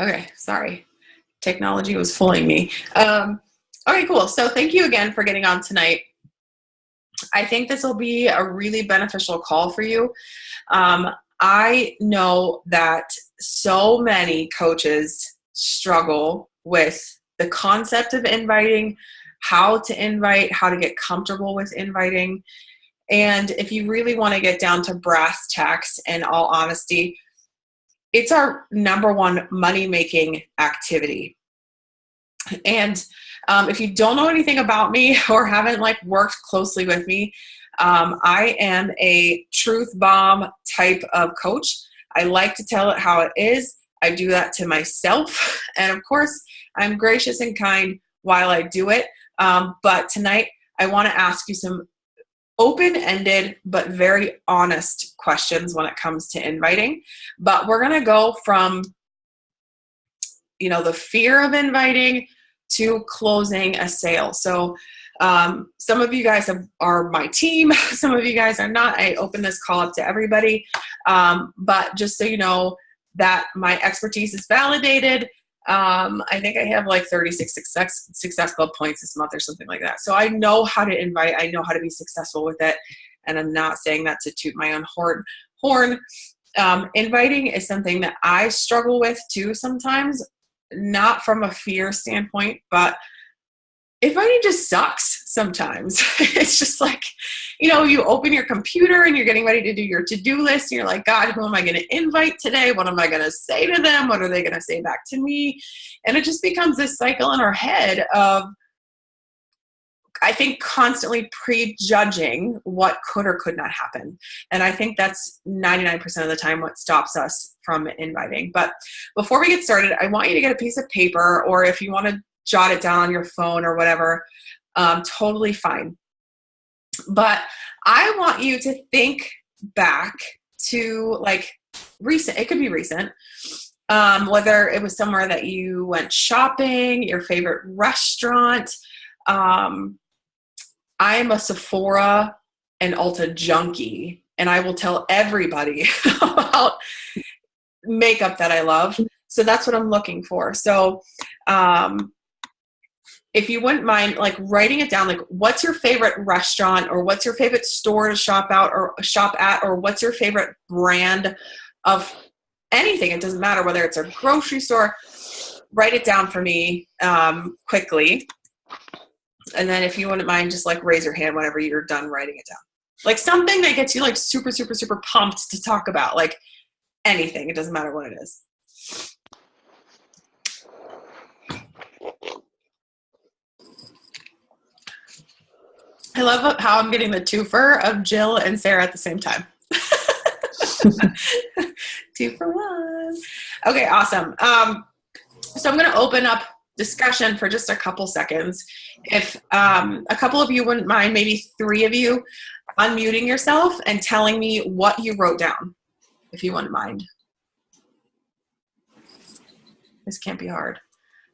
Okay, sorry. Technology was fooling me. Okay, cool. So thank you again for getting on tonight. I think this will be a really beneficial call for you. I know that so many coaches struggle with the concept of inviting, how to invite, how to get comfortable with inviting. And if you really want to get down to brass tacks, in all honesty, it's our number one money-making activity. And if you don't know anything about me or haven't worked closely with me, I am a truth bomb type of coach. I like to tell it how it is. I do that to myself. And of course, I'm gracious and kind while I do it. But tonight, I want to ask you some open-ended but very honest questions when it comes to inviting. But we're going to go from, the fear of inviting to closing a sale. So some of you guys are my team. Some of you guys are not. I open this call up to everybody. But just so you know that my expertise is validated. I think I have 36 Success Club points this month or something like that. So I know how to invite. I know how to be successful with it. And I'm not saying that to toot my own horn. Inviting is something that I struggle with too sometimes, not from a fear standpoint, but inviting just sucks sometimes. It's just you open your computer and you're getting ready to do your to-do list and you're like, God, who am I going to invite today? What am I going to say to them? What are they going to say back to me? And it just becomes this cycle in our head of, I think, constantly prejudging what could or could not happen. And I think that's 99% of the time what stops us from inviting. But before we get started, I want you to get a piece of paper, or if you want to jot it down on your phone or whatever, totally fine. But I want you to think back to recent, it could be recent, whether it was somewhere that you went shopping, your favorite restaurant. I am a Sephora and Ulta junkie, and I will tell everybody about makeup that I love. So that's what I'm looking for. So if you wouldn't mind writing it down, what's your favorite restaurant, or what's your favorite store to shop at, or what's your favorite brand of anything. It doesn't matter whether it's a grocery store. Write it down for me quickly. And then if you wouldn't mind, just raise your hand whenever you're done writing it down. Something that gets you super, super, super pumped to talk about, anything. It doesn't matter what it is. I love how I'm getting the twofer of Jill and Sarah at the same time. 2 for 1. Okay, awesome. So I'm going to open up discussion for just a couple seconds. If a couple of you wouldn't mind, maybe 3 of you, unmuting yourself and telling me what you wrote down, if you wouldn't mind. This can't be hard.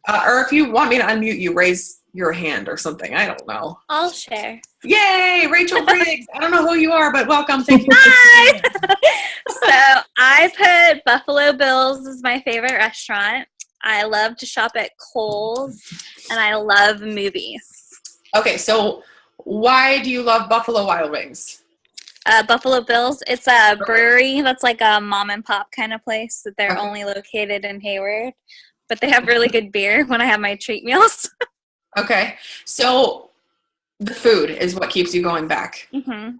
Or if you want me to unmute you, raise your hand or something. I don't know. I'll share. Yay, Rachel Briggs. I don't know who you are, but welcome. Thank you. Hi. So I put Buffalo Bill's as my favorite restaurant. I love to shop at Kohl's, and I love movies. Okay, so why do you love Buffalo Wild Wings? Buffalo Bill's, it's a brewery that's like a mom and pop kind of place that they're only located in Hayward, but they have really good beer when I have my treat meals. Okay, so the food is what keeps you going back. Mm-hmm.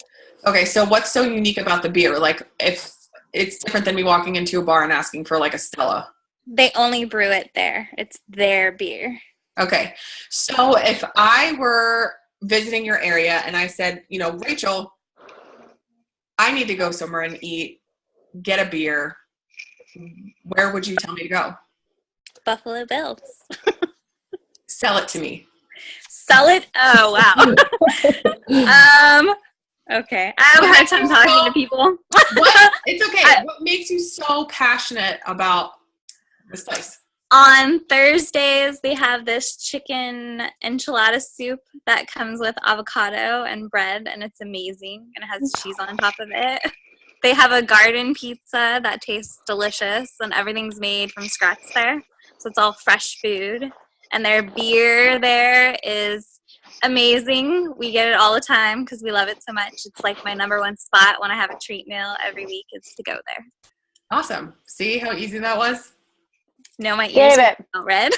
Okay, so what's so unique about the beer? If it's different than me walking into a bar and asking for a Stella. They only brew it there. It's their beer. Okay, so if I were visiting your area and I said, Rachel, I need to go somewhere and eat, get a beer, where would you tell me to go? Buffalo Bill's. Sell it to me. Sell it? Oh, wow. Okay. I have a hard time talking to people. What? It's okay. What makes you so passionate about this place? On Thursdays, they have this chicken enchilada soup that comes with avocado and bread, and it's amazing, and it has cheese on top of it. They have a garden pizza that tastes delicious, and everything's made from scratch there. So it's all fresh food. And their beer there is amazing. We get it all the time because we love it so much. It's like my number one spot when I have a treat meal every week is to go there. Awesome. See how easy that was? No, my ears are red.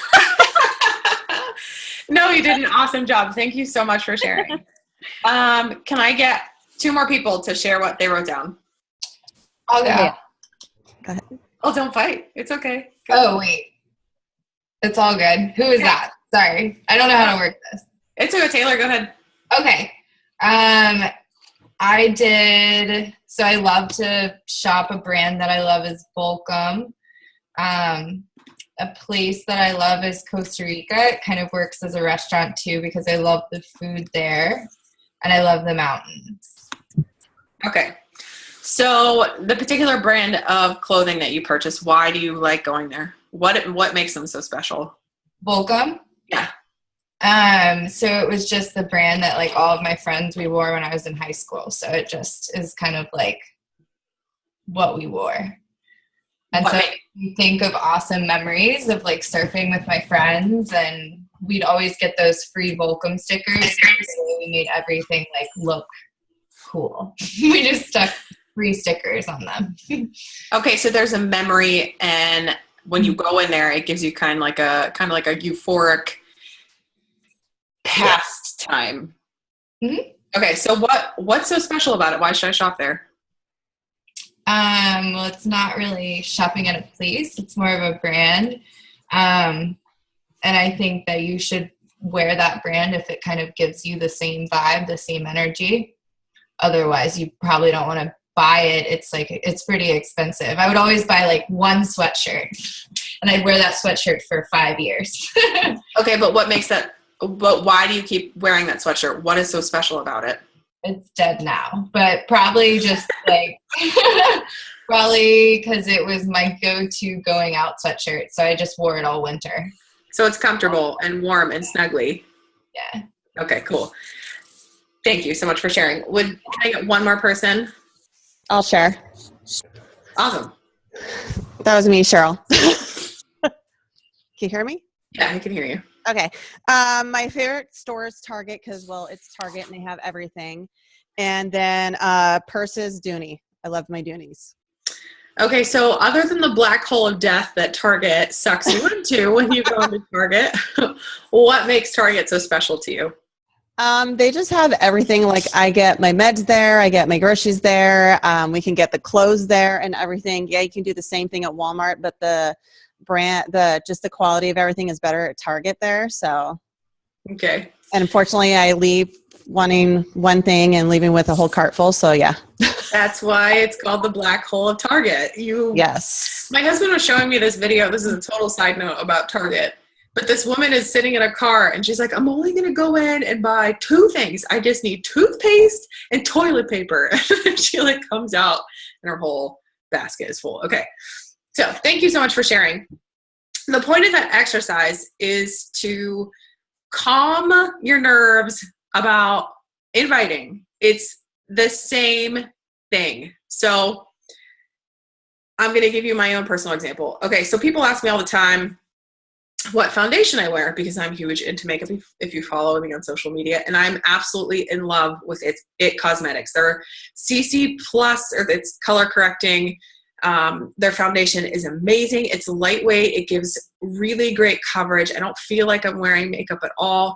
No, you did an awesome job. Thank you so much for sharing. Can I get 2 more people to share what they wrote down? I'll go. Okay. Go ahead. Oh, don't fight. It's okay. Go. Oh, wait. It's all good. Who is that? Sorry. I don't know how to work this. It's okay. Taylor, go ahead. Okay. So I love to shop. A brand that I love is Volcom. A place that I love is Costa Rica. It kind of works as a restaurant too because I love the food there and I love the mountains. Okay. So the particular brand of clothing that you purchase, why do you like going there? What makes them so special? Volcom? Yeah. So it was just the brand that like all of my friends we wore when I was in high school. So it just is kind of like what we wore. And so you think of awesome memories of like surfing with my friends, and we'd always get those free Volcom stickers. So we made everything like look cool. We just stuck free stickers on them. Okay, so there's a memory, and when you go in there, it gives you kind of like a euphoric past time. Mm-hmm. Okay, so what's so special about it? Why should I shop there? Well, it's not really shopping at a place. It's more of a brand. And I think that you should wear that brand if it kind of gives you the same vibe, the same energy. Otherwise, you probably don't want to buy it. It's pretty expensive. I would always buy like one sweatshirt, and I'd wear that sweatshirt for 5 years. Okay, but why do you keep wearing that sweatshirt? What is so special about it? It's dead now, but probably just like probably because it was my go-to going out sweatshirt, so I just wore it all winter. So it's comfortable and warm and snuggly. Yeah. Okay, cool. Thank you so much for sharing. Can I get one more person? I'll share. Awesome. That was me, Cheryl. Can you hear me? Yeah, I can hear you. Okay. My favorite store is Target because, well, it's Target and they have everything. And then purses, Dooney. I love my Doonies. Okay, so other than the black hole of death that Target sucks you into when you go into Target, what makes Target so special to you? They just have everything. Like I get my meds there. I get my groceries there. We can get the clothes there and everything. Yeah, you can do the same thing at Walmart, but the quality of everything is better at Target there. So, okay. And unfortunately, I leave wanting one thing and leaving with a whole cart full. So yeah. That's why it's called the black hole of Target. Yes. My husband was showing me this video. This is a total side note about Target. But this woman is sitting in a car and she's like, I'm only going to go in and buy 2 things. I just need toothpaste and toilet paper. And she like comes out and her whole basket is full. Okay. So thank you so much for sharing. The point of that exercise is to calm your nerves about inviting. It's the same thing. So I'm going to give you my own personal example. Okay, so people ask me all the time what foundation I wear because I'm huge into makeup if you follow me on social media, and I'm absolutely in love with It Cosmetics. Their CC Plus, or it's color correcting. Their foundation is amazing. It's lightweight. It gives really great coverage. I don't feel like I'm wearing makeup at all.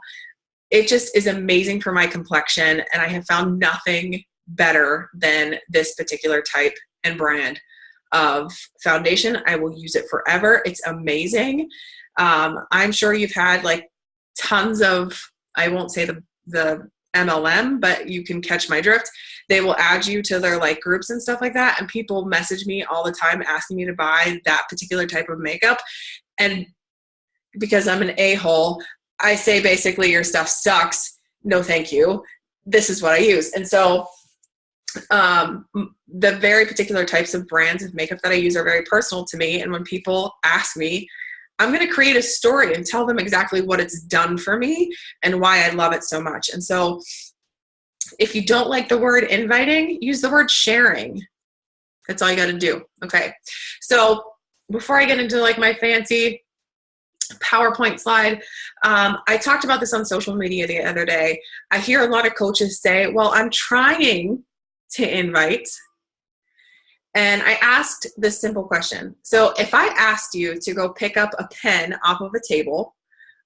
It just is amazing for my complexion, and I have found nothing better than this particular type and brand of foundation. I will use it forever. It's amazing. I'm sure you've had like tons of, I won't say the MLM, but you can catch my drift. They will add you to their like groups and stuff like that. And people message me all the time asking me to buy that particular type of makeup. And because I'm an a-hole, I say basically your stuff sucks. No, thank you. This is what I use. And so the very particular types of brands of makeup that I use are very personal to me. And when people ask me, I'm going to create a story and tell them exactly what it's done for me and why I love it so much. And so if you don't like the word inviting, use the word sharing. That's all you got to do. Okay. So before I get into like my fancy PowerPoint slide. I talked about this on social media the other day. I hear a lot of coaches say, well, I'm trying to invite. And I asked this simple question. So if I asked you to go pick up a pen off of a table,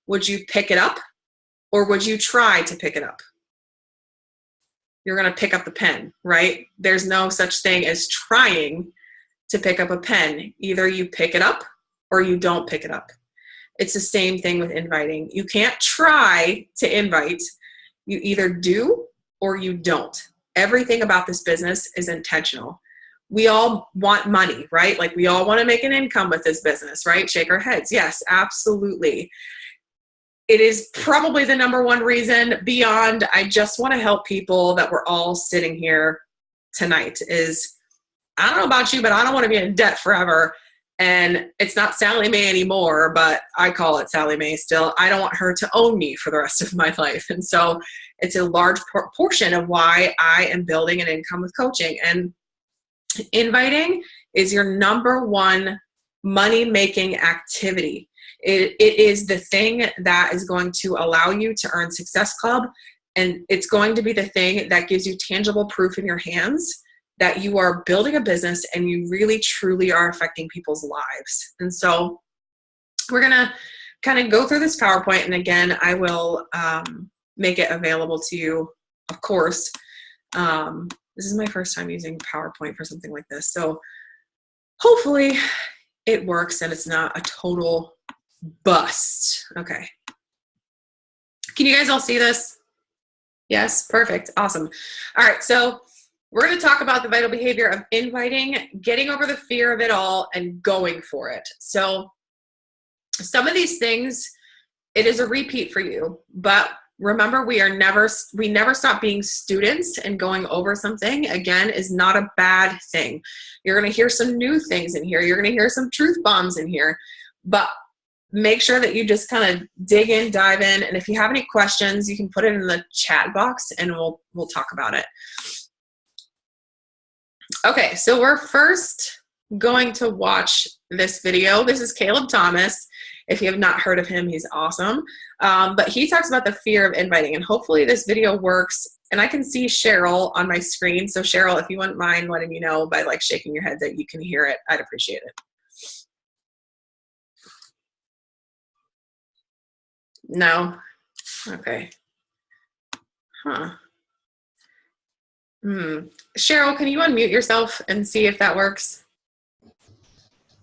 would you pick it up or would you try to pick it up? You're going to pick up the pen, right? There's no such thing as trying to pick up a pen. Either you pick it up or you don't pick it up. It's the same thing with inviting. You can't try to invite. You either do or you don't. Everything about this business is intentional. We all want money, right? Like we all want to make an income with this business, right? Shake our heads. Yes, absolutely. It is probably the number one reason beyond I just want to help people that we're all sitting here tonight is, I don't know about you, but I don't want to be in debt forever. And it's not Sally Mae anymore, but I call it Sally Mae still. I don't want her to own me for the rest of my life. And so it's a large portion of why I am building an income with coaching. And inviting is your number one money-making activity. It is the thing that is going to allow you to earn Success Club. And it's going to be the thing that gives you tangible proof in your hands that you are building a business and you really truly are affecting people's lives. And so we're going to kind of go through this PowerPoint. And again, I will make it available to you, of course. This is my first time using PowerPoint for something like this. So hopefully it works and it's not a total bust. Okay. Can you guys all see this? Yes, perfect. Awesome. All right. So we're going to talk about the vital behavior of inviting, getting over the fear of it all, and going for it. So some of these things, it is a repeat for you, but remember we never stop being students, and going over something again is not a bad thing. You're going to hear some new things in here. You're going to hear some truth bombs in here, but make sure that you just kind of dig in, dive in. And if you have any questions, you can put it in the chat box and we'll talk about it. Okay, so we're first going to watch this video. This is Caleb Thomas. If you have not heard of him, he's awesome. But he talks about the fear of inviting, and hopefully this video works. And I can see Cheryl on my screen. So Cheryl, if you wouldn't mind letting me know by like shaking your head that you can hear it, I'd appreciate it. No? Okay. Huh. Cheryl, can you unmute yourself and see if that works?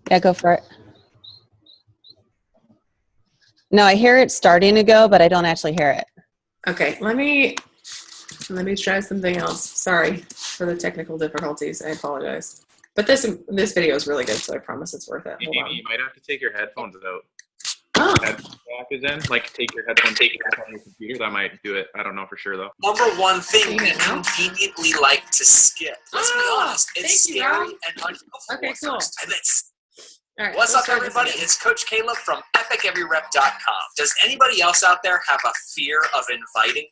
Yeah, go for it. No, I hear it starting to go, but I don't actually hear it. Okay, let me try something else. Sorry for the technical difficulties. I apologize. But this video is really good, so I promise it's worth it. Amy, you might have to take your headphones out. Oh. Jack is in. Like, take your headphones on your computer. That might do it. I don't know for sure, though. Number one thing we conveniently like to skip. Let's be honest. It's scary and uncomfortable. Okay, cool. All right, What's up, everybody? It's Coach Caleb from EpicEveryRep.com. Does anybody else out there have a fear of inviting?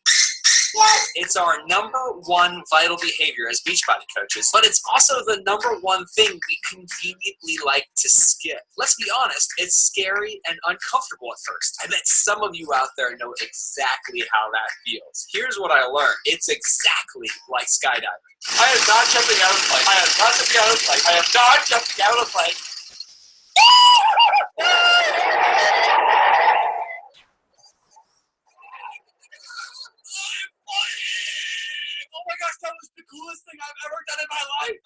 Yes. It's our number one vital behavior as Beachbody coaches, but it's also the number one thing we conveniently like to skip. Let's be honest, it's scary and uncomfortable at first. I bet some of you out there know exactly how that feels. Here's what I learned. It's exactly like skydiving. I am not jumping out of the plane. I am not jumping out of the plane. I am not jumping out of the plane. Oh my gosh, that was the coolest thing I've ever done in my life.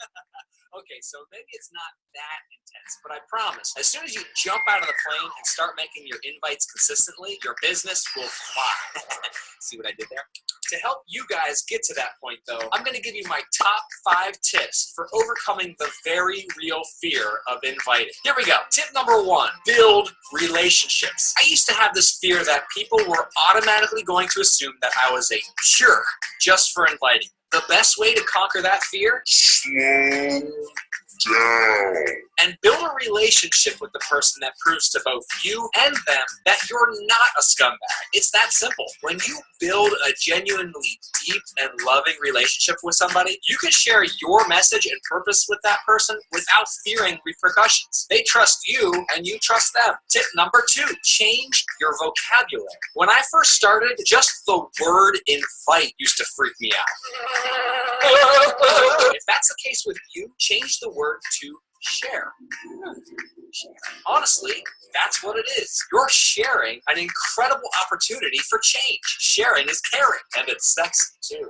Okay, so maybe it's not that intense, but I promise, as soon as you jump out of the plane and start making your invites consistently, your business will fly. See what I did there? To help you guys get to that point, though, I'm going to give you my top 5 tips for overcoming the very real fear of inviting. Here we go. Tip number 1, build relationships. I used to have this fear that people were automatically going to assume that I was a jerk just for inviting. The best way to conquer that fear? Slow down. And build a relationship with the person that proves to both you and them that you're not a scumbag. It's that simple. When you build a genuinely deep and loving relationship with somebody, you can share your message and purpose with that person without fearing repercussions. They trust you and you trust them. Tip number 2, change your vocabulary. When I first started, just the word invite used to freak me out. If that's the case with you, change the word to share. Honestly, that's what it is. You're sharing an incredible opportunity for change. Sharing is caring, and it's sexy too.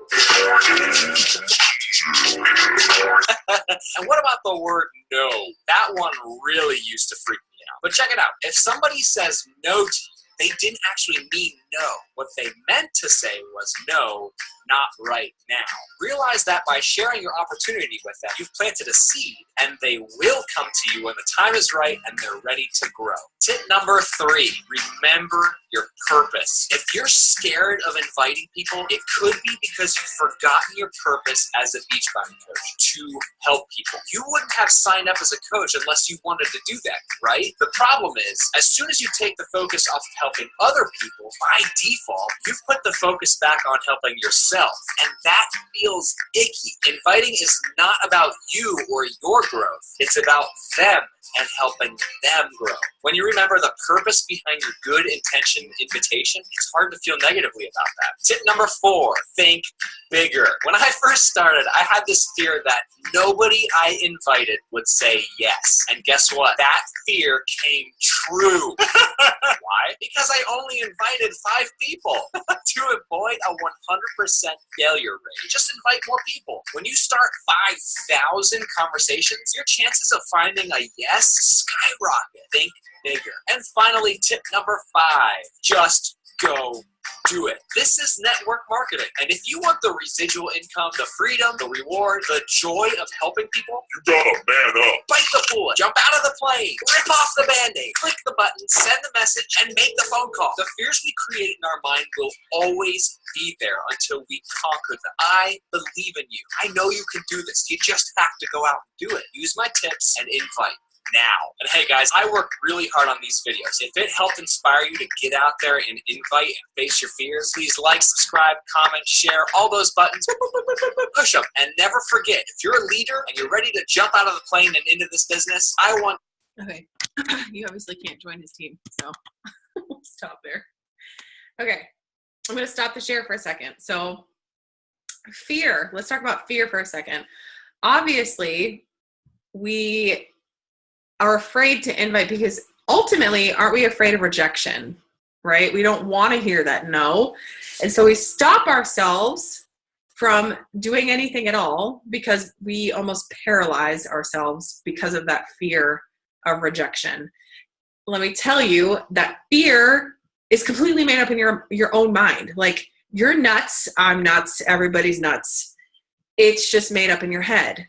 And what about the word no? That one really used to freak me out. But check it out. If somebody says no to you, they didn't actually mean no. What they meant to say was no, not right now. Realize that by sharing your opportunity with them, you've planted a seed, and they will come to you when the time is right and they're ready to grow. Tip number 3, remember your purpose. If you're scared of inviting people, it could be because you've forgotten your purpose as a Beachbody coach, to help people. You wouldn't have signed up as a coach unless you wanted to do that, right? The problem is, as soon as you take the focus off of helping other people, by default, you've put the focus back on helping yourself, and that feels icky. Inviting is not about you or your growth. It's about them and helping them grow. When you remember the purpose behind your good intention invitation, it's hard to feel negatively about that. Tip number 4, think bigger. When I first started, I had this fear that nobody I invited would say yes. And guess what? That fear came true. Why? Because I only invited 5 people. To avoid a 100% failure rate, just invite more people. When you start 5,000 conversations, your chances of finding a yes skyrocket. Think bigger. And finally, tip number 5, just go do it. This is network marketing. And if you want the residual income, the freedom, the reward, the joy of helping people, you gotta man up. Bite the bullet. Jump out of the plane. Rip off the Band-Aid. Click the button. Send the message. And make the phone call. The fears we create in our mind will always be there until we conquer them. I believe in you. I know you can do this. You just have to go out and do it. Use my tips and invite now. And hey guys, I work really hard on these videos. If it helped inspire you to get out there and invite and face your fears, please like, subscribe, comment, share, all those buttons. Push them. And never forget, if you're a leader and you're ready to jump out of the plane and into this business, I want... Okay. You obviously can't join his team, so we'll stop there. Okay. I'm going to stop the share for a second. So fear. Let's talk about fear for a second. Obviously, we are afraid to invite because ultimately, aren't we afraid of rejection, right? We don't want to hear that no. And so we stop ourselves from doing anything at all because we almost paralyze ourselves because of that fear of rejection. Let me tell you that fear is completely made up in your own mind. Like, you're nuts, I'm nuts, everybody's nuts. It's just made up in your head.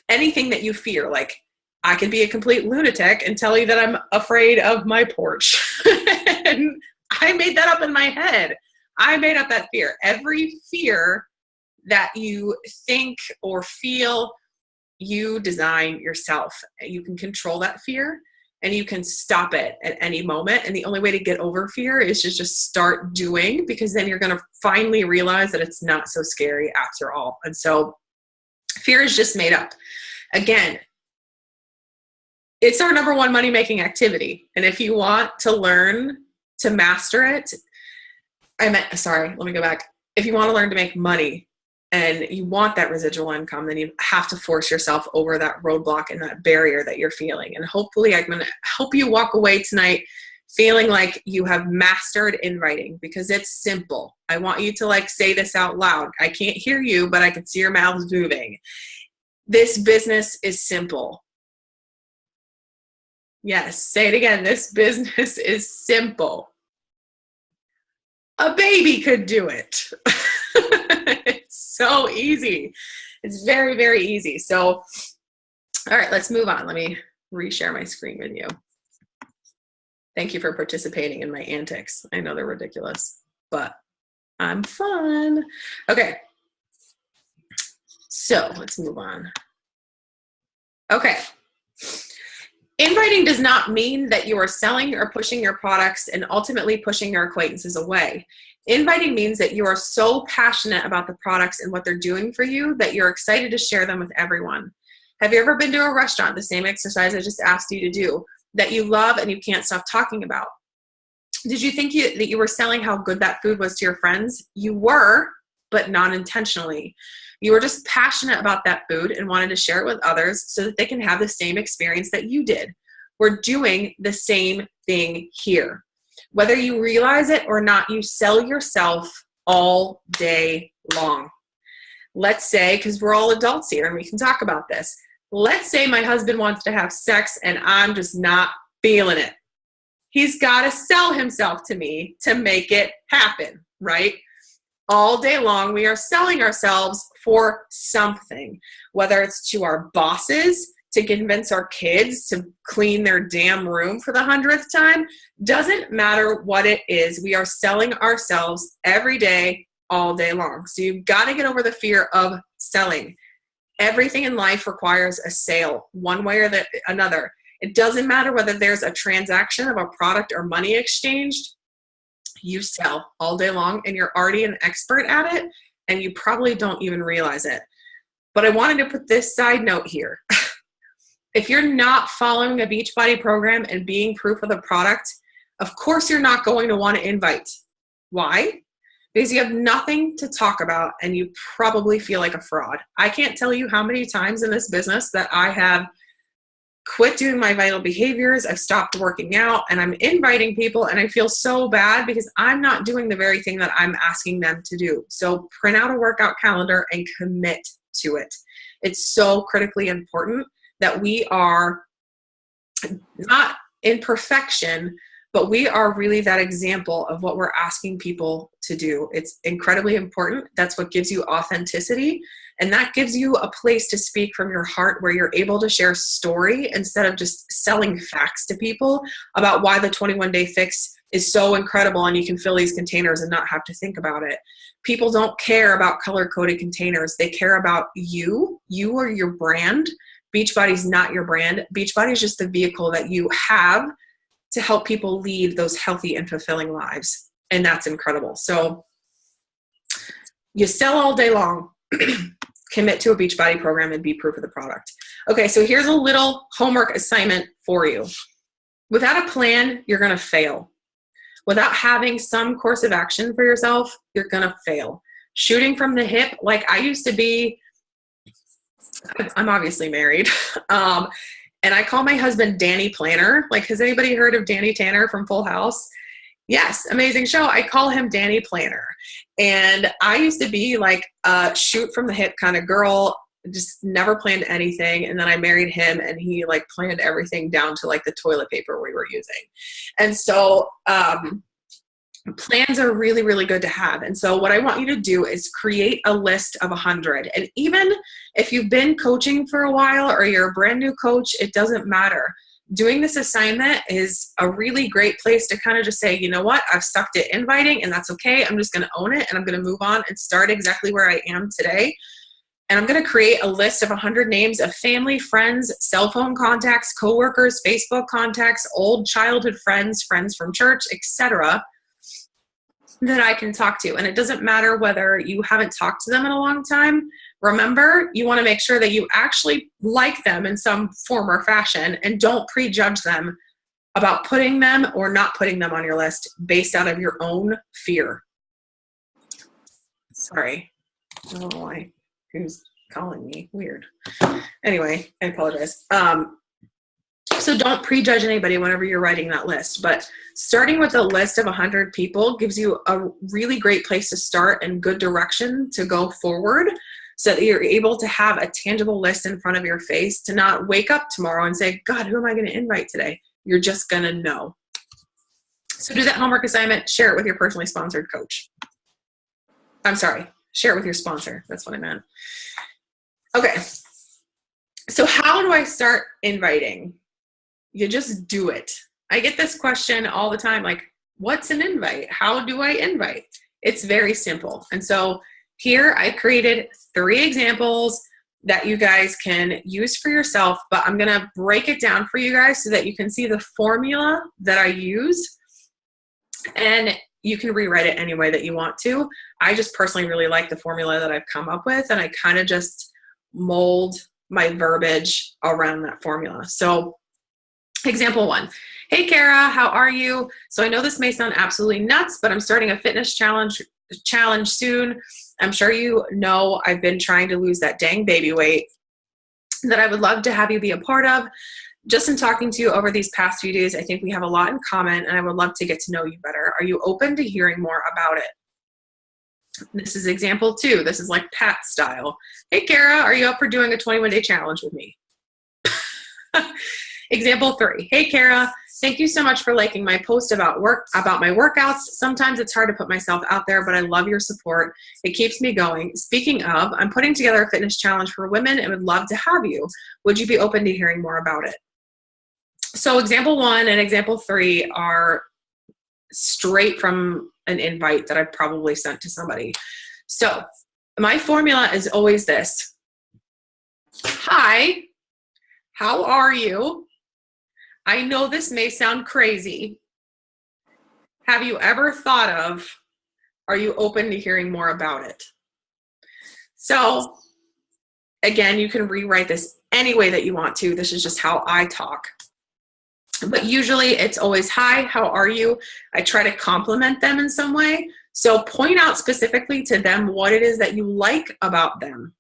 Anything that you fear, like, I could be a complete lunatic and tell you that I'm afraid of my porch. And I made that up in my head. I made up that fear. Every fear that you think or feel, you design yourself. You can control that fear and you can stop it at any moment. And the only way to get over fear is to just start doing, because then you're going to finally realize that it's not so scary after all. And so fear is just made up. Again, it's our number 1 money-making activity. And if you want to learn to master it, let me go back. If you want to learn to make money and you want that residual income, then you have to force yourself over that roadblock and that barrier that you're feeling. And hopefully I'm going to help you walk away tonight feeling like you have mastered inviting, because it's simple. I want you to say this out loud. I can't hear you, but I can see your mouths moving. This business is simple. Yes, say it again. This business is simple. A baby could do it. It's so easy. It's very, very easy. So, all right, let's move on. Let me reshare my screen with you. Thank you for participating in my antics. I know they're ridiculous, but I'm fun. Okay. So let's move on. Okay. Inviting does not mean that you are selling or pushing your products and ultimately pushing your acquaintances away. Inviting means that you are so passionate about the products and what they're doing for you that you're excited to share them with everyone. Have you ever been to a restaurant, the same exercise I just asked you to do, that you love and you can't stop talking about? Did you think that you were selling how good that food was to your friends? You were, but not intentionally. You were just passionate about that food and wanted to share it with others so that they can have the same experience that you did. We're doing the same thing here. Whether you realize it or not, you sell yourself all day long. Let's say, because we're all adults here and we can talk about this, let's say my husband wants to have sex and I'm just not feeling it. He's got to sell himself to me to make it happen, right? All day long, we are selling ourselves for something, whether it's to our bosses, to convince our kids to clean their damn room for the 100th time. Doesn't matter what it is. We are selling ourselves every day, all day long. So you've got to get over the fear of selling. Everything in life requires a sale, one way or another. It doesn't matter whether there's a transaction of a product or money exchanged. You sell all day long and you're already an expert at it and you probably don't even realize it. But I wanted to put this side note here. If you're not following a Beachbody program and being proof of the product, of course you're not going to want to invite. Why? Because you have nothing to talk about and you probably feel like a fraud. I can't tell you how many times in this business that I have quit doing my vital behaviors, I've stopped working out, and I'm inviting people and I feel so bad because I'm not doing the very thing that I'm asking them to do. So print out a workout calendar and commit to it. It's so critically important that we are not in perfection, but we are really that example of what we're asking people to do. It's incredibly important. That's what gives you authenticity. And that gives you a place to speak from your heart where you're able to share story instead of just selling facts to people about why the 21-day fix is so incredible and you can fill these containers and not have to think about it. People don't care about color-coded containers. They care about you. You are your brand. Beachbody's not your brand. Beachbody is just the vehicle that you have to help people lead those healthy and fulfilling lives. And that's incredible. So you sell all day long. Commit to a Beachbody program and be proof of the product. Okay, so here's a little homework assignment for you. Without a plan, you're going to fail. Without having some course of action for yourself, you're going to fail. Shooting from the hip, like I used to be, I'm obviously married, and I call my husband Danny Planner. Like, has anybody heard of Danny Tanner from Full House? Yes, amazing show. I call him Danny Planner. And I used to be like a shoot from the hip kind of girl, just never planned anything. And then I married him and he like planned everything down to like the toilet paper we were using. And so plans are really, really good to have. And so what I want you to do is create a list of 100. And even if you've been coaching for a while or you're a brand new coach, it doesn't matter. Doing this assignment is a really great place to kind of just say, you know what, I've sucked at inviting and that's okay. I'm just going to own it and I'm going to move on and start exactly where I am today. And I'm going to create a list of 100 names of family, friends, cell phone contacts, coworkers, Facebook contacts, old childhood friends, friends from church, etc., that I can talk to. And it doesn't matter whether you haven't talked to them in a long time. Remember, you want to make sure that you actually like them in some form or fashion and don't prejudge them about putting them or not putting them on your list based out of your own fear. Sorry. I don't know why. Who's calling me? Weird. Anyway, I apologize. So don't prejudge anybody whenever you're writing that list. But starting with a list of 100 people gives you a really great place to start and good direction to go forward so that you're able to have a tangible list in front of your face to not wake up tomorrow and say, God, who am I going to invite today? You're just going to know. So do that homework assignment. Share it with your personally sponsored coach. I'm sorry. Share it with your sponsor. That's what I meant. Okay. So how do I start inviting? You just do it. I get this question all the time, like, what's an invite? How do I invite? It's very simple. And so here I created 3 examples that you guys can use for yourself, but I'm going to break it down for you guys so that you can see the formula that I use, and you can rewrite it any way that you want to. I just personally really like the formula that I've come up with, and I kind of just mold my verbiage around that formula. So example 1, hey Kara, how are you? So I know this may sound absolutely nuts, but I'm starting a fitness challenge soon. I'm sure you know I've been trying to lose that dang baby weight that I would love to have you be a part of. Just in talking to you over these past few days, I think we have a lot in common, and I would love to get to know you better. Are you open to hearing more about it? This is example 2. This is like Pat style. Hey Kara, are you up for doing a 21-day challenge with me? Example 3. Hey Kara, thank you so much for liking my post about my workouts. Sometimes it's hard to put myself out there, but I love your support. It keeps me going. Speaking of, I'm putting together a fitness challenge for women and would love to have you. Would you be open to hearing more about it? So example 1 and example 3 are straight from an invite that I probably sent to somebody. So my formula is always this. Hi, how are you? I know this may sound crazy. Have you ever thought of, are you open to hearing more about it? So again, you can rewrite this any way that you want to. This is just how I talk. But usually it's always, hi, how are you? I try to compliment them in some way. So point out specifically to them what it is that you like about them.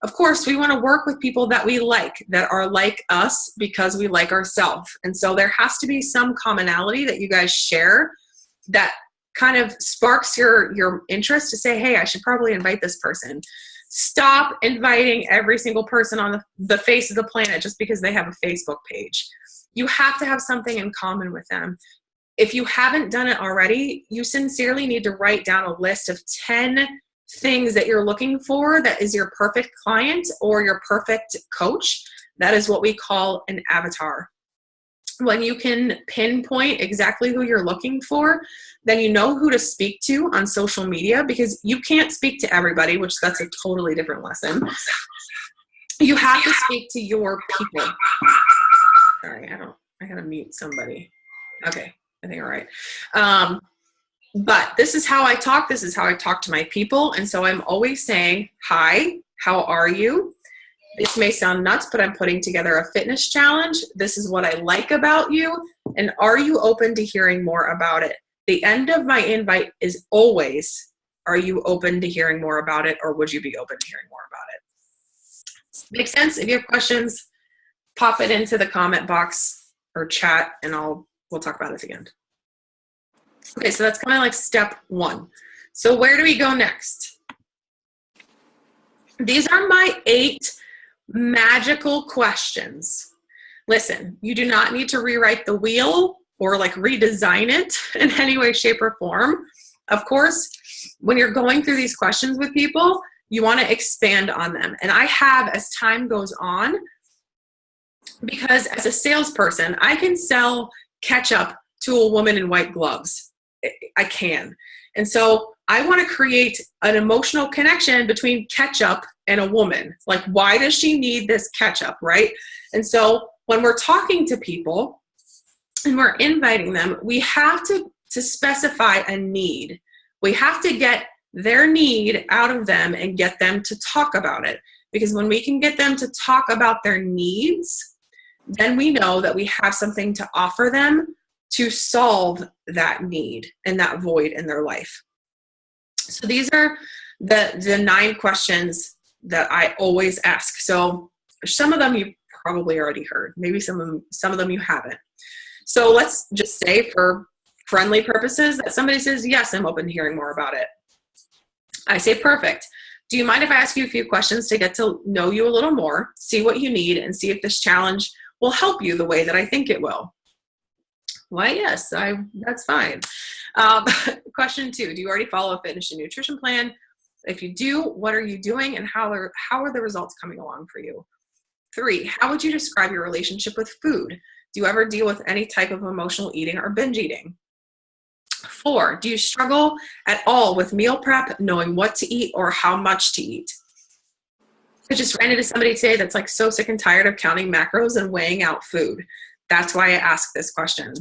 Of course, we want to work with people that we like, that are like us because we like ourselves. And so there has to be some commonality that you guys share that kind of sparks your interest to say, hey, I should probably invite this person. Stop inviting every single person on the face of the planet just because they have a Facebook page. You have to have something in common with them. If you haven't done it already, you sincerely need to write down a list of 10 things that you're looking for that is your perfect client or your perfect coach. That is what we call an avatar. When you can pinpoint exactly who you're looking for, then you know who to speak to on social media, because you can't speak to everybody, which that's a totally different lesson. You have to speak to your people. Sorry, I gotta mute somebody. Okay, I think all right. But this is how I talk. This is how I talk to my people. And so I'm always saying, hi, how are you? This may sound nuts, but I'm putting together a fitness challenge. This is what I like about you. And are you open to hearing more about it? The end of my invite is always, are you open to hearing more about it, or would you be open to hearing more about it? Make sense? If you have questions, pop it into the comment box or chat, and we'll talk about it at the end. Okay, so that's kind of like step 1. So where do we go next? These are my 8 magical questions. Listen, you do not need to rewrite the wheel or like redesign it in any way, shape, or form. Of course, when you're going through these questions with people, you want to expand on them. And I have as time goes on, because as a salesperson, I can sell ketchup to a woman in white gloves. I can. And so I want to create an emotional connection between ketchup and a woman. Like, why does she need this ketchup, right? And so when we're talking to people and we're inviting them, we have to specify a need. We have to get their need out of them and get them to talk about it. Because when we can get them to talk about their needs, then we know that we have something to offer them to solve that need and that void in their life. So these are the 9 questions that I always ask. So some of them you probably already heard. Maybe some of them you haven't. So let's just say for friendly purposes that somebody says, yes, I'm open to hearing more about it. I say, perfect. Do you mind if I ask you a few questions to get to know you a little more, see what you need, and see if this challenge will help you the way that I think it will? Why, yes, that's fine. Question 2, do you already follow a fitness and nutrition plan? If you do, what are you doing, and how are the results coming along for you? 3, how would you describe your relationship with food? Do you ever deal with any type of emotional eating or binge eating? 4, do you struggle at all with meal prep, knowing what to eat or how much to eat? I just ran into somebody today that's like so sick and tired of counting macros and weighing out food. That's why I asked this question.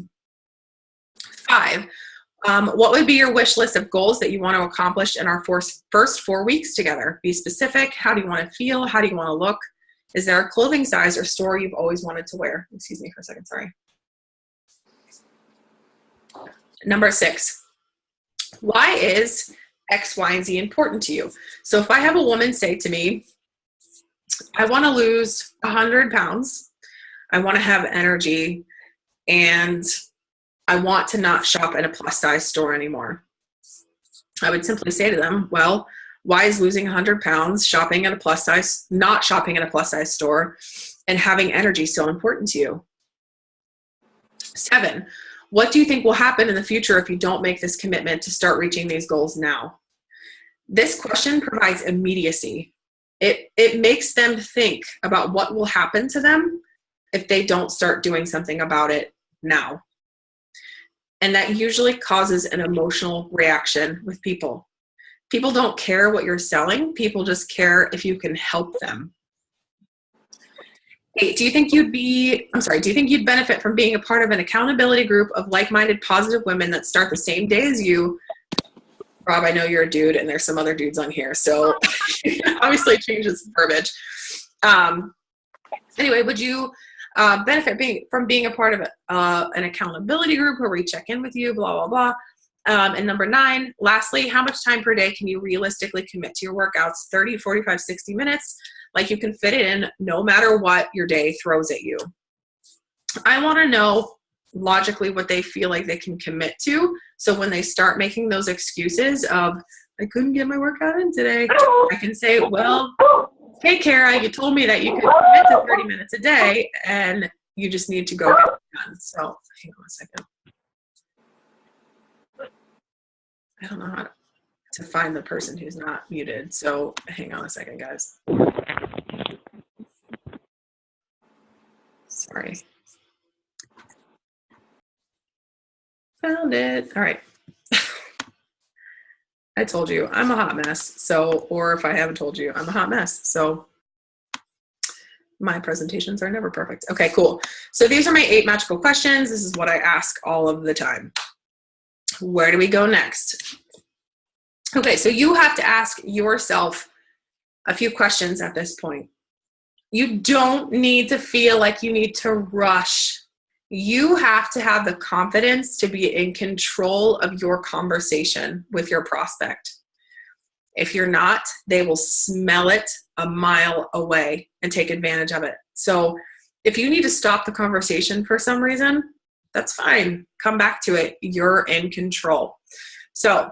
5, what would be your wish list of goals that you want to accomplish in our first 4 weeks together? Be specific. How do you want to feel? How do you want to look? Is there a clothing size or store you've always wanted to wear? Excuse me for a second, sorry. Number 6, why is X, Y, and Z important to you? So if I have a woman say to me, I want to lose 100 pounds, I want to have energy, and I want to not shop at a plus size store anymore, I would simply say to them, well, why is losing 100 pounds, shopping at a plus size, not shopping at a plus size store, and having energy so important to you? 7, what do you think will happen in the future if you don't make this commitment to start reaching these goals now? This question provides immediacy. It makes them think about what will happen to them if they don't start doing something about it now. And that usually causes an emotional reaction with people. People don't care what you're selling. People just care if you can help them. 8, do you think you'd benefit from being a part of an accountability group of like-minded positive women that start the same day as you? Rob, I know you're a dude and there's some other dudes on here, so obviously changes verbiage. Anyway, would you benefit from being a part of an accountability group where we check in with you, blah, blah, blah. And number 9, lastly, how much time per day can you realistically commit to your workouts? 30, 45, 60 minutes, like you can fit it in no matter what your day throws at you. I want to know logically what they feel like they can commit to. So when they start making those excuses of, I couldn't get my workout in today, I can say, well, hey, Kara, you told me that you could commit to 30 minutes a day and you just need to go get it done. So hang on a second. I don't know how to find the person who's not muted. So hang on a second, guys. Sorry. Found it. All right. I told you I'm a hot mess. So, or if I haven't told you, I'm a hot mess. So my presentations are never perfect. Okay, cool. So these are my 8 magical questions. This is what I ask all of the time. Where do we go next? Okay, so you have to ask yourself a few questions at this point. You don't need to feel like you need to rush. You have to have the confidence to be in control of your conversation with your prospect. If you're not, they will smell it a mile away and take advantage of it. So if you need to stop the conversation for some reason, that's fine. Come back to it. You're in control. So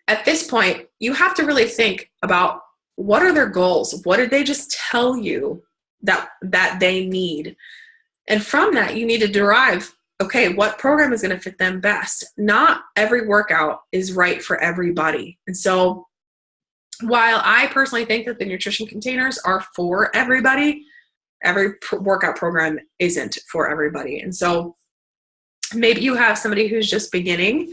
at this point, you have to really think about, what are their goals? What did they just tell you that they need? And from that, you need to derive, okay, what program is going to fit them best? Not every workout is right for everybody. And so while I personally think that the nutrition containers are for everybody, every workout program isn't for everybody. And so maybe you have somebody who's just beginning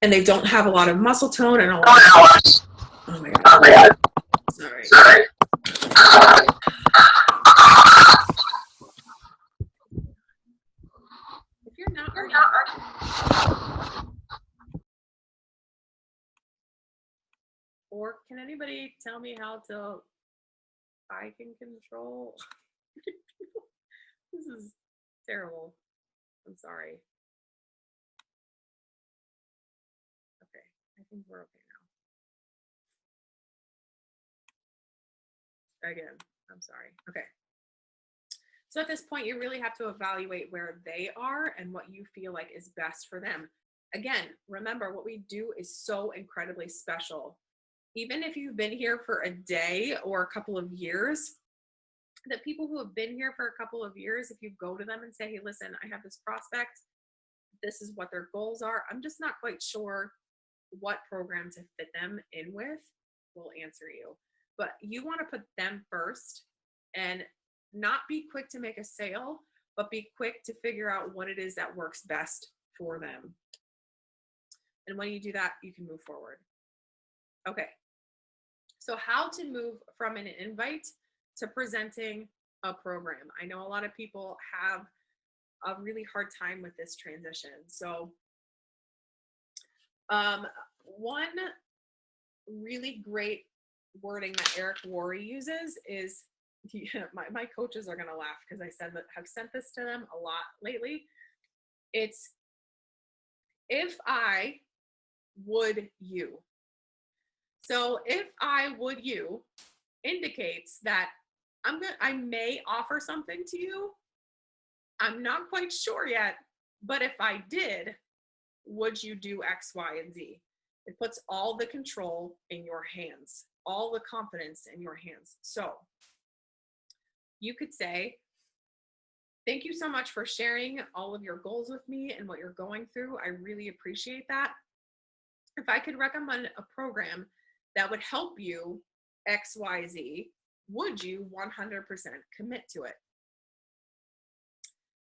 and they don't have a lot of muscle tone and a lot of, oh my God. Sorry. If you're not already, or can anybody tell me how to, I can control? This is terrible. I'm sorry. Okay, I think we're okay now. Again, I'm sorry. Okay. So at this point, you really have to evaluate where they are and what you feel like is best for them. Again, remember, what we do is so incredibly special. Even if you've been here for a day or a couple of years, the people who have been here for a couple of years, if you go to them and say, hey, listen, I have this prospect, this is what their goals are, I'm just not quite sure what program to fit them in with, we'll answer you. But you want to put them first and not be quick to make a sale, but be quick to figure out what it is that works best for them. And when you do that, you can move forward. Okay. So how to move from an invite to presenting a program. I know a lot of people have a really hard time with this transition. So one really great wording that Eric Worre uses is, my coaches are going to laugh because have sent this to them a lot lately. It's, if I would you. So if I would you indicates that I may offer something to you. I'm not quite sure yet, but if I did, would you do X, Y, and Z? It puts all the control in your hands, all the confidence in your hands. So you could say, thank you so much for sharing all of your goals with me and what you're going through. I really appreciate that. If I could recommend a program that would help you X, Y, Z, would you 100% commit to it?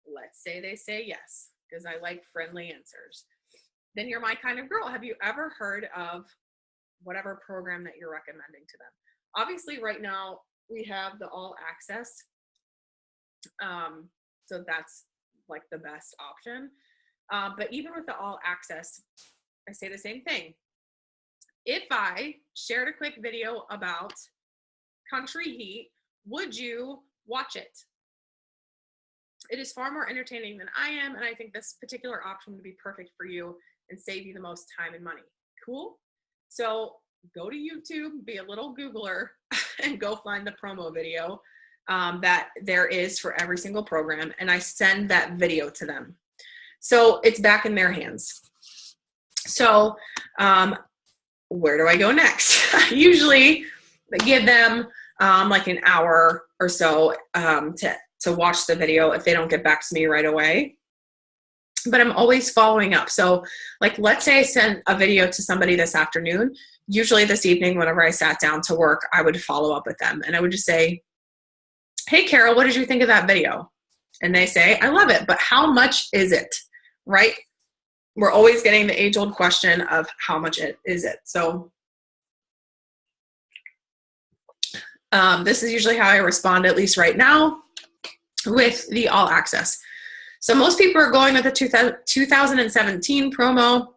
Let's say they say yes, because I like friendly answers. Then you're my kind of girl. Have you ever heard of whatever program that you're recommending to them? Obviously, right now we have the all access. So that's like the best option. But even with the all access, I say the same thing. If I shared a quick video about Country Heat, would you watch it? It is far more entertaining than I am, and I think this particular option would be perfect for you and save you the most time and money. Cool? So go to YouTube, be a little Googler, and go find the promo video that there is for every single program, and I send that video to them. So it's back in their hands. So where do I go next? Usually I give them like an hour or so to watch the video if they don't get back to me right away. But I'm always following up. So like, let's say I sent a video to somebody this afternoon. Usually this evening, whenever I sat down to work, I would follow up with them and I would just say, hey, Carol, what did you think of that video? And they say, I love it, but how much is it? Right? We're always getting the age-old question of how much is it? So this is usually how I respond, at least right now, with the all access. So most people are going with the 2017 promo.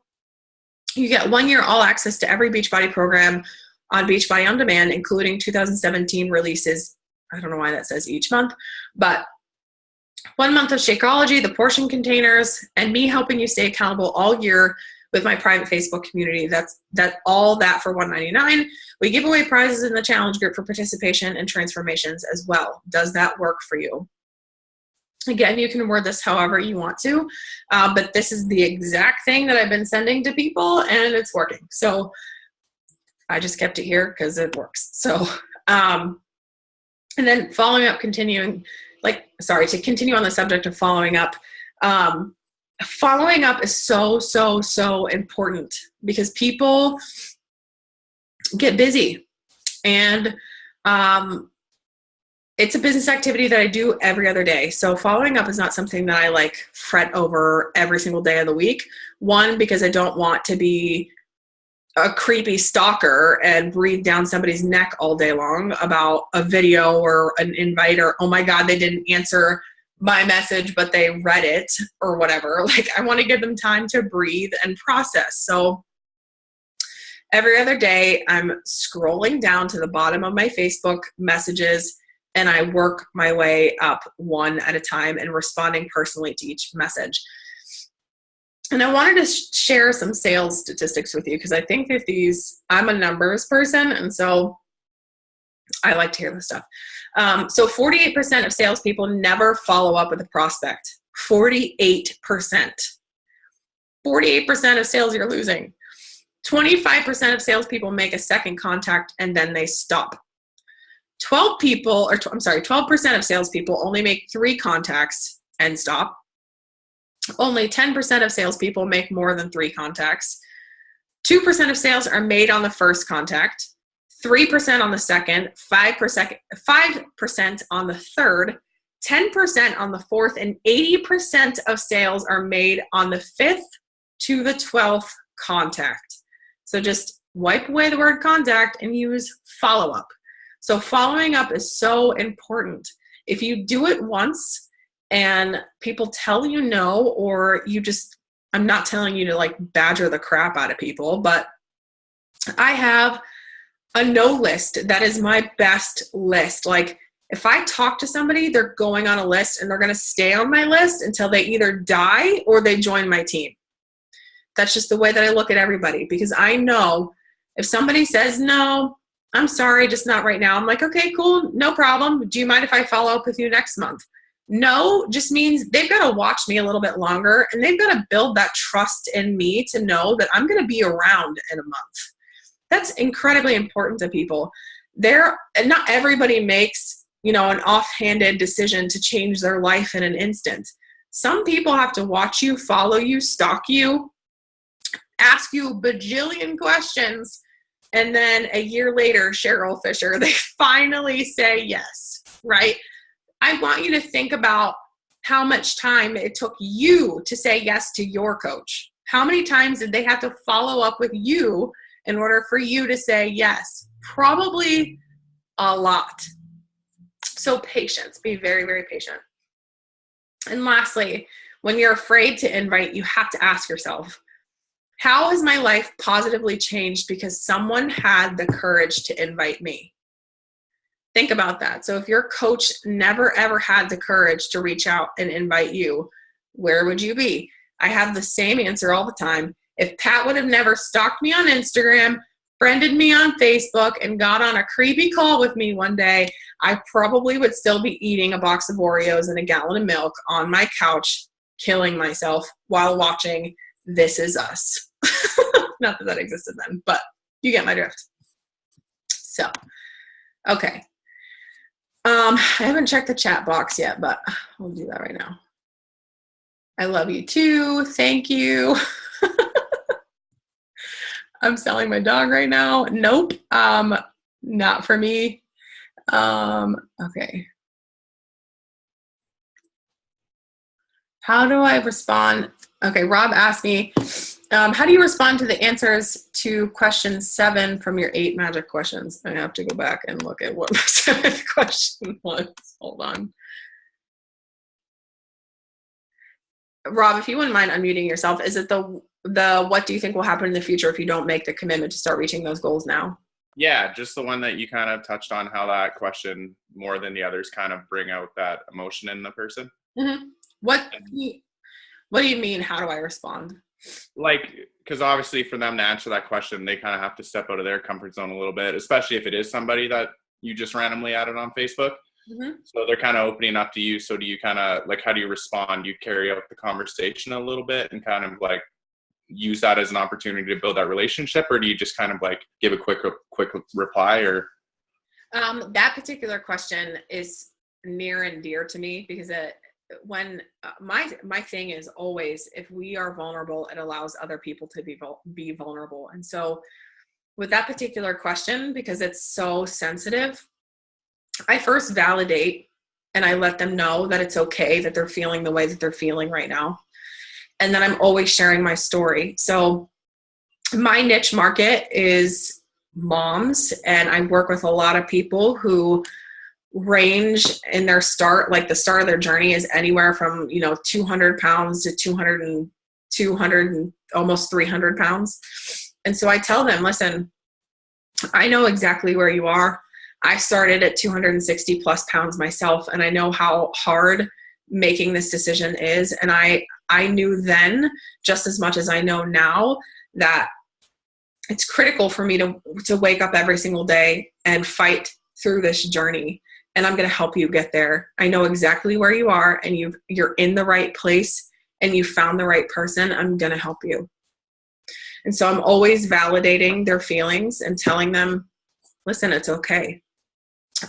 You get 1 year all access to every Beachbody program on Beachbody On Demand, including 2017 releases. I don't know why that says each month, but 1 month of Shakeology, the portion containers, and me helping you stay accountable all year with my private Facebook community. That's all that for $199. We give away prizes in the challenge group for participation and transformations as well. Does that work for you? Again, you can word this however you want to, but this is the exact thing that I've been sending to people and it's working. So I just kept it here because it works. So, and then following up, to continue on the subject of following up. Following up is so important because people get busy and it's a business activity that I do every other day. So following up is not something that I like fret over every single day of the week. One, because I don't want to be a creepy stalker and breathe down somebody's neck all day long about a video or an invite or, oh my God, they didn't answer my message, but they read it or whatever. Like, I want to give them time to breathe and process. So every other day I'm scrolling down to the bottom of my Facebook messages and I work my way up one at a time and responding personally to each message. And I wanted to share some sales statistics with you because I think that I'm a numbers person, and so I like to hear this stuff. So 48% of salespeople never follow up with a prospect. 48%. 48% of sales you're losing. 25% of salespeople make a second contact and then they stop. 12% of salespeople only make 3 contacts and stop. Only 10% of salespeople make more than 3 contacts. 2% of sales are made on the first contact, 3% on the second, 5% on the third, 10% on the fourth, and 80% of sales are made on the 5th to the 12th contact. So just wipe away the word contact and use follow up. So following up is so important. If you do it once and people tell you no, or you just, I'm not telling you to like badger the crap out of people, but I have a no list that is my best list. Like if I talk to somebody, they're going on a list and they're going to stay on my list until they either die or they join my team. That's just the way that I look at everybody, because I know if somebody says, no, I'm sorry, just not right now, I'm like, okay, cool, no problem. Do you mind if I follow up with you next month? No just means they've got to watch me a little bit longer, and they've got to build that trust in me to know that I'm going to be around in a month. That's incredibly important to people. And not everybody makes, an offhanded decision to change their life in an instant. Some people have to watch you, follow you, stalk you, ask you a bajillion questions, and then a year later, Cheryl Fisher, they finally say yes, right? I want you to think about how much time it took you to say yes to your coach. How many times did they have to follow up with you in order for you to say yes? Probably a lot. So patience, be very, very patient. And lastly, when you're afraid to invite, you have to ask yourself, how has my life positively changed because someone had the courage to invite me? Think about that. So if your coach never ever had the courage to reach out and invite you, where would you be? I have the same answer all the time. If Pat would have never stalked me on Instagram, friended me on Facebook, and got on a creepy call with me one day, I probably would still be eating a box of Oreos and a gallon of milk on my couch, killing myself while watching This Is Us. Not that existed then, but you get my drift. So, okay. I haven't checked the chat box yet, but we'll do that right now. I love you too. Thank you. I'm selling my dog right now. Nope. Not for me. Okay. How do I respond? Okay, Rob asked me, how do you respond to the answers to question 7 from your 8 magic questions? I have to go back and look at what my 7th question was. Hold on. Rob, if you wouldn't mind unmuting yourself, is it the what do you think will happen in the future if you don't make the commitment to start reaching those goals now? Yeah, just the one that you kind of touched on, how that question more than the others kind of bring out that emotion in the person. Mm-hmm. What do you mean, how do I respond? Like, because obviously for them to answer that question, they kind of have to step out of their comfort zone a little bit, especially if it is somebody that you just randomly added on Facebook. Mm-hmm. So they're kind of opening up to you. So do you kind of, like, how do you respond? Do you carry out the conversation a little bit and kind of like use that as an opportunity to build that relationship, or do you just kind of like give a quick reply? Or that particular question is near and dear to me, because my thing is always, if we are vulnerable, it allows other people to be vulnerable. And so with that particular question, because it's so sensitive, I first validate and I let them know that it's okay that they're feeling the way that they're feeling right now. And then I'm always sharing my story. So my niche market is moms, and I work with a lot of people who range in their start, like the start of their journey is anywhere from, 200 pounds to 200 and almost 300 pounds. And so I tell them, listen, I know exactly where you are. I started at 260 plus pounds myself, and I know how hard making this decision is. And I knew then, just as much as I know now, that it's critical for me to wake up every single day and fight through this journey. And I'm going to help you get there. I know exactly where you are, and you're in the right place, and you found the right person. I'm going to help you. And so I'm always validating their feelings and telling them, listen, it's okay.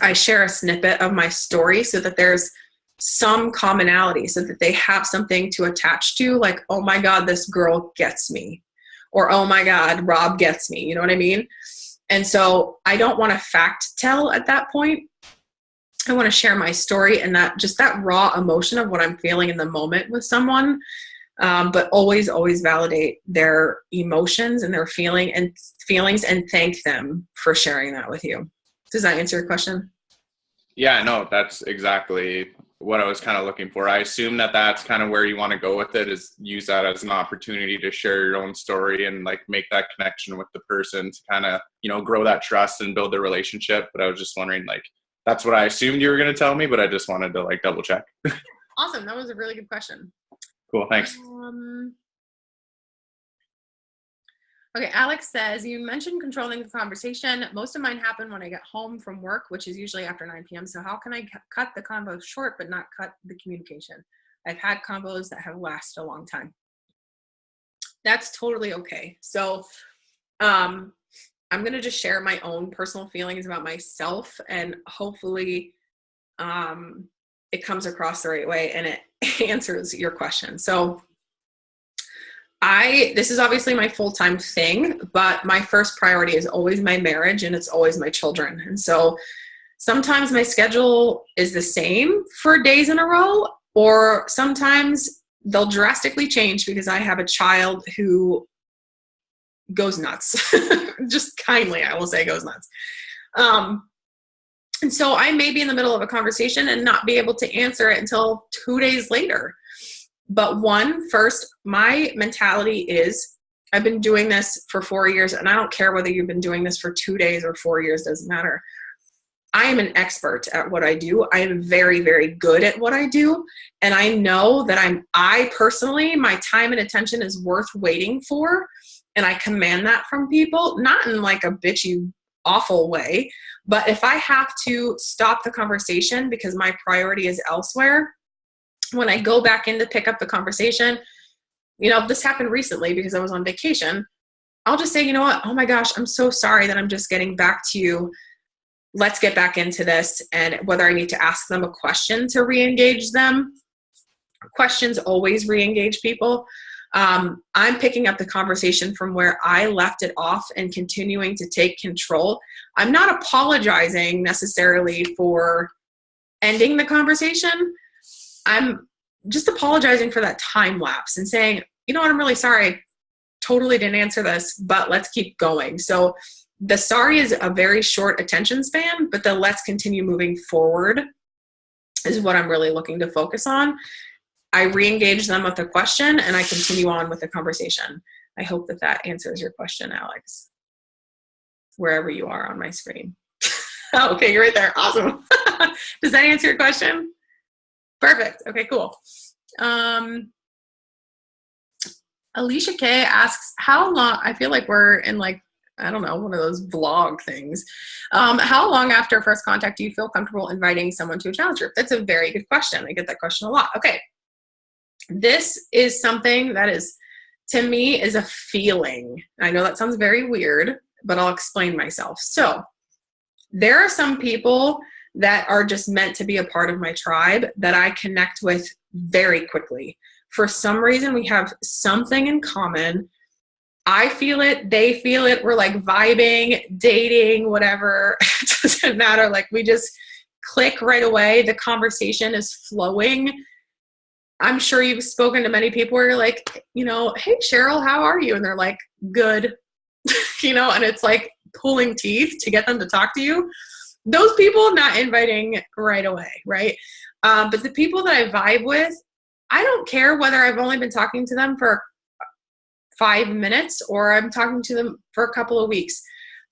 I share a snippet of my story so that there's some commonality, so that they have something to attach to, like, oh my God, this girl gets me, or oh my God, Rob gets me. You know what I mean? And so I don't want to fact tell at that point. I want to share my story, and that just that raw emotion of what I'm feeling in the moment with someone. But always, always validate their emotions and their feelings and thank them for sharing that with you. Does that answer your question? Yeah, no, that's exactly what I was kind of looking for. I assume that that's kind of where you want to go with it, is use that as an opportunity to share your own story and like make that connection with the person to kind of, you know, grow that trust and build the relationship. But I was just wondering, like, that's what I assumed you were going to tell me, but I just wanted to like double check. Awesome. That was a really good question. Cool. Thanks. Okay, Alex says, you mentioned controlling the conversation. Most of mine happen when I get home from work, which is usually after 9 p.m. So how can I cut the convo short but not cut the communication? I've had combos that have lasted a long time. That's totally okay. So I'm going to just share my own personal feelings about myself, and hopefully it comes across the right way and it answers your question. So this is obviously my full-time thing, but my first priority is always my marriage and it's always my children. And so sometimes my schedule is the same for days in a row, or sometimes they'll drastically change because I have a child who goes nuts. Just kindly, I will say goes nuts. And so I may be in the middle of a conversation and not be able to answer it until 2 days later. But first, my mentality is I've been doing this for 4 years, and I don't care whether you've been doing this for 2 days or 4 years, doesn't matter. I am an expert at what I do. I am very, very good at what I do. And I know that I personally, my time and attention is worth waiting for. And I command that from people, not in like a bitchy, awful way. But if I have to stop the conversation because my priority is elsewhere, when I go back in to pick up the conversation, you know, this happened recently because I was on vacation. I'll just say, you know what? Oh my gosh, I'm so sorry that I'm just getting back to you. Let's get back into this. And whether I need to ask them a question to re-engage them, questions always re-engage people. I'm picking up the conversation from where I left it off and continuing to take control. I'm not apologizing necessarily for ending the conversation. I'm just apologizing for that time lapse and saying, you know what, I'm really sorry. I totally didn't answer this, but let's keep going. So the sorry is a very short attention span, but the let's continue moving forward is what I'm really looking to focus on. I re-engage them with a question and I continue on with the conversation. I hope that answers your question, Alex, wherever you are on my screen. Okay, you're right there. Awesome. Does that answer your question? Perfect. Okay, cool. Alicia K asks, how long, I feel like we're in like, I don't know, one of those vlog things. How long after first contact do you feel comfortable inviting someone to a challenge group? That's a very good question. I get that question a lot. Okay. This is something that is, to me, is a feeling. I know that sounds very weird, but I'll explain myself. So there are some people that are just meant to be a part of my tribe that I connect with very quickly. For some reason, we have something in common. I feel it, they feel it, we're like vibing, dating, whatever. It doesn't matter. Like we just click right away. The conversation is flowing. I'm sure you've spoken to many people where you're like, you know, hey, Cheryl, how are you? And they're like, good, you know, and it's like pulling teeth to get them to talk to you. Those people, not inviting right away, right? But the people that I vibe with, I don't care whether I've only been talking to them for 5 minutes or I'm talking to them for a couple of weeks.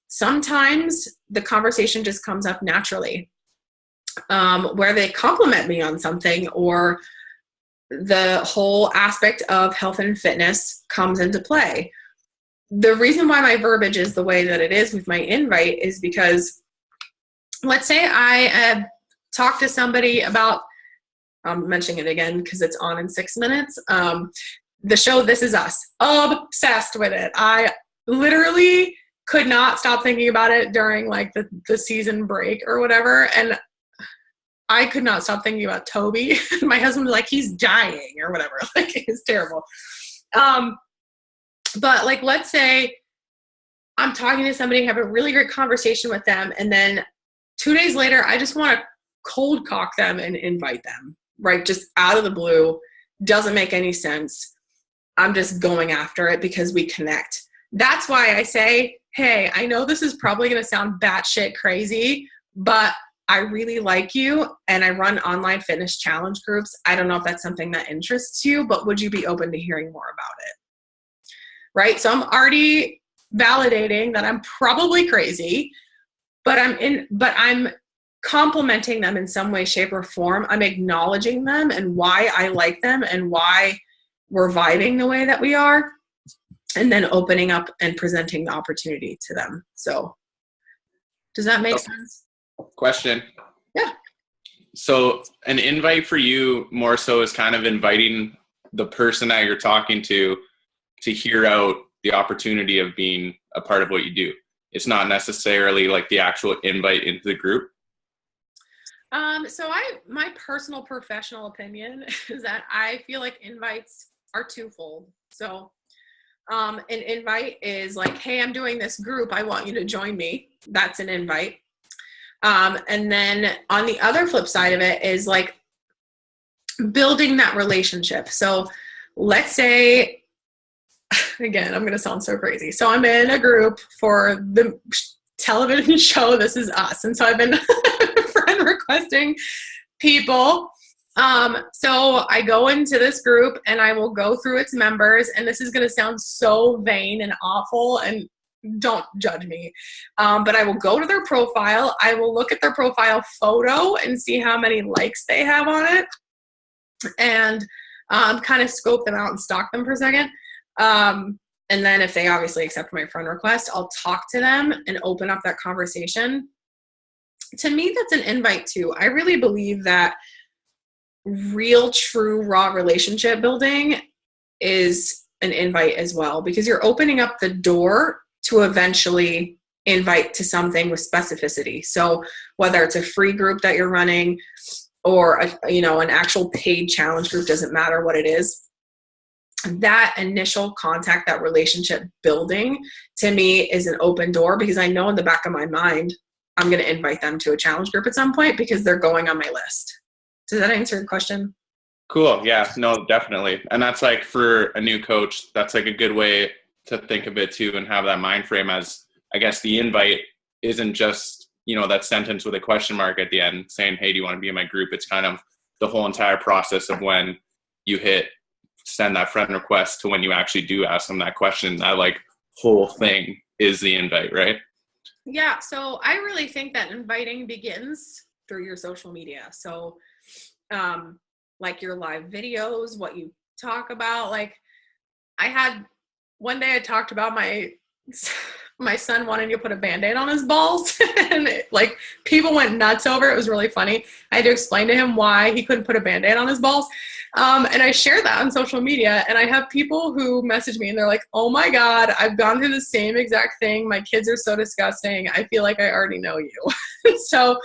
Sometimes the conversation just comes up naturally, where they compliment me on something, or the whole aspect of health and fitness comes into play. The reason why my verbiage is the way that it is with my invite is because, let's say I talked to somebody about, I'm mentioning it again because it's on in 6 minutes, the show This Is Us. Obsessed with it. I literally could not stop thinking about it during like the season break or whatever, and I could not stop thinking about Toby. My husband was like, he's dying or whatever. Like, it's terrible. But like, let's say I'm talking to somebody, have a really great conversation with them, and then 2 days later, I just want to cold cock them and invite them, right? Just out of the blue. Doesn't make any sense. I'm just going after it because we connect. That's why I say, hey, I know this is probably going to sound batshit crazy, but I really like you and I run online fitness challenge groups. I don't know if that's something that interests you, but would you be open to hearing more about it? Right? So I'm already validating that I'm probably crazy, but I'm complimenting them in some way, shape, or form. I'm acknowledging them and why I like them and why we're vibing the way that we are, and then opening up and presenting the opportunity to them. So does that make sense? Question. Yeah. So an invite for you more so is kind of inviting the person that you're talking to hear out the opportunity of being a part of what you do. It's not necessarily like the actual invite into the group. So my personal professional opinion is that I feel like invites are twofold. So an invite is like, hey, I'm doing this group. I want you to join me. That's an invite. And then on the other flip side of it is like building that relationship. So let's say, again, I'm going to sound so crazy. So I'm in a group for the television show This Is Us. And so I've been friend requesting people. So I go into this group and I will go through its members, and this is going to sound so vain and awful, and don't judge me. But I will go to their profile. I will look at their profile photo and see how many likes they have on it, and kind of scope them out and stalk them for a second. And then if they obviously accept my friend request, I'll talk to them and open up that conversation. To me, that's an invite too. I really believe that real, true, raw relationship building is an invite as well, because you're opening up the door to eventually invite to something with specificity. So whether it's a free group that you're running or an actual paid challenge group, doesn't matter what it is. That initial contact, that relationship building, to me is an open door, because I know in the back of my mind, I'm going to invite them to a challenge group at some point because they're going on my list. Does that answer your question? Cool. Yeah, no, definitely. And that's like for a new coach, that's like a good way to think of it too, and have that mind frame as, I guess, the invite isn't just, that sentence with a question mark at the end saying, hey, do you want to be in my group? It's kind of the whole entire process of when you hit send that friend request to when you actually do ask them that question. That like whole thing is the invite, right? Yeah. So I really think that inviting begins through your social media. So like your live videos, what you talk about. Like I had one day I talked about my son wanting to put a Band-Aid on his balls and like people went nuts over it. It was really funny. I had to explain to him why he couldn't put a Band-Aid on his balls. And I share that on social media, and I have people who message me and they're like, oh my God, I've gone through the same exact thing. My kids are so disgusting. I feel like I already know you. So,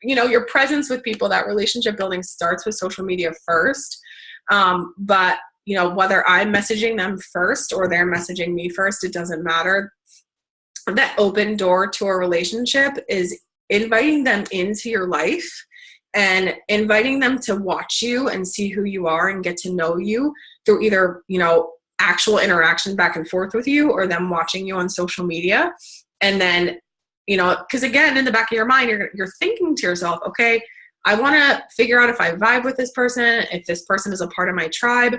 your presence with people, that relationship building starts with social media first. But whether I'm messaging them first or they're messaging me first, it doesn't matter. That open door to a relationship is inviting them into your life and inviting them to watch you and see who you are and get to know you through either, actual interaction back and forth with you, or them watching you on social media. And then, because again, in the back of your mind, you're thinking to yourself, okay, I want to figure out if I vibe with this person, if this person is a part of my tribe.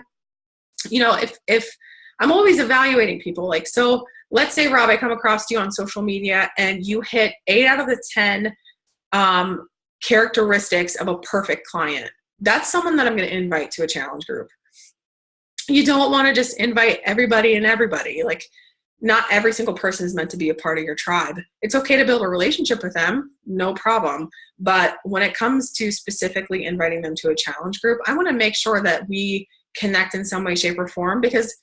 If I'm always evaluating people, like, so let's say, Rob, I come across you on social media and you hit 8 out of the 10 characteristics of a perfect client. That's someone that I'm going to invite to a challenge group. You don't want to just invite everybody and everybody. Like, not every single person is meant to be a part of your tribe. It's okay to build a relationship with them, no problem. But when it comes to specifically inviting them to a challenge group, I want to make sure that we connect in some way, shape, or form, because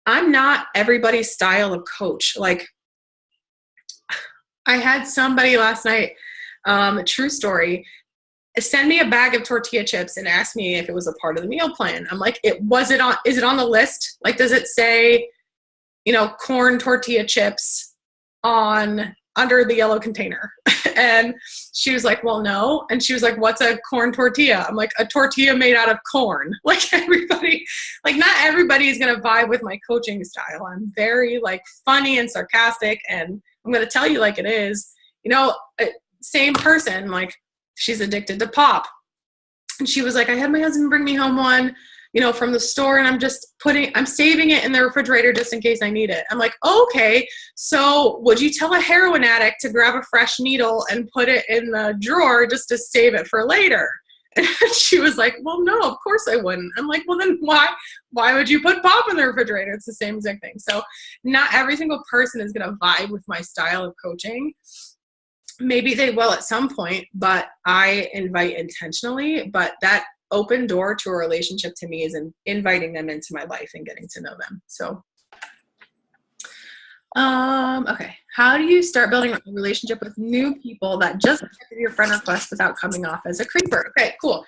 I'm not everybody's style of coach. Like, I had somebody last night, true story, send me a bag of tortilla chips and ask me if it was a part of the meal plan. I'm like, is it on the list? Like, does it say, corn tortilla chips under the yellow container? And she was like, well, no. And she was like, what's a corn tortilla? I'm like, a tortilla made out of corn. Like everybody, like not everybody is going to vibe with my coaching style. I'm very like funny and sarcastic, and I'm going to tell you like it is. You know, same person, like she's addicted to pop. And she was like, I had my husband bring me home one, you know, from the store, and I'm saving it in the refrigerator just in case I need it. I'm like, okay, so would you tell a heroin addict to grab a fresh needle and put it in the drawer just to save it for later? And she was like, well, no, of course I wouldn't. I'm like, well, then why would you put pop in the refrigerator? It's the same exact thing. So not every single person is going to vibe with my style of coaching. Maybe they will at some point, but I invite intentionally. But that open door to a relationship to me is inviting them into my life and getting to know them. So, okay. How do you start building a relationship with new people that just accepted your friend request without coming off as a creeper? Okay, cool.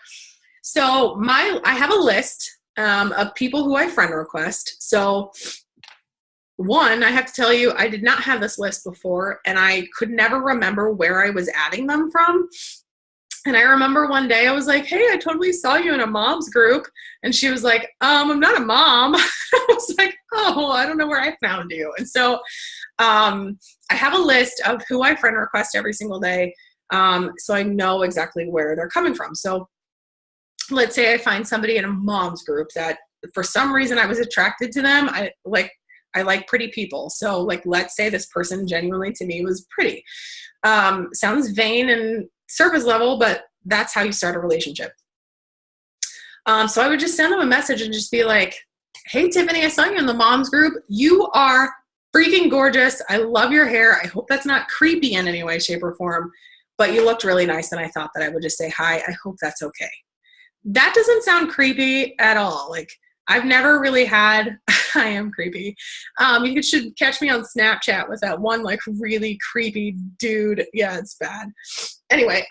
So I have a list of people who I friend request. So one, I have to tell you, I did not have this list before, and I could never remember where I was adding them from. And I remember one day I was like, hey, I totally saw you in a mom's group. And she was like, I'm not a mom. I was like, oh, I don't know where I found you. And so I have a list of who I friend request every single day, so I know exactly where they're coming from. So let's say I find somebody in a mom's group that for some reason I was attracted to them. I like pretty people. So like, let's say this person genuinely to me was pretty. Sounds vain and surface level, but that's how you start a relationship. So I would just send them a message and just be like, hey, Tiffany, I saw you in the mom's group. You are freaking gorgeous. I love your hair. I hope that's not creepy in any way, shape, or form, but you looked really nice. And I thought that I would just say hi. I hope that's okay. That doesn't sound creepy at all. Like, I've never really had, I am creepy. You should catch me on Snapchat with that one like really creepy dude. Yeah, it's bad. Anyway,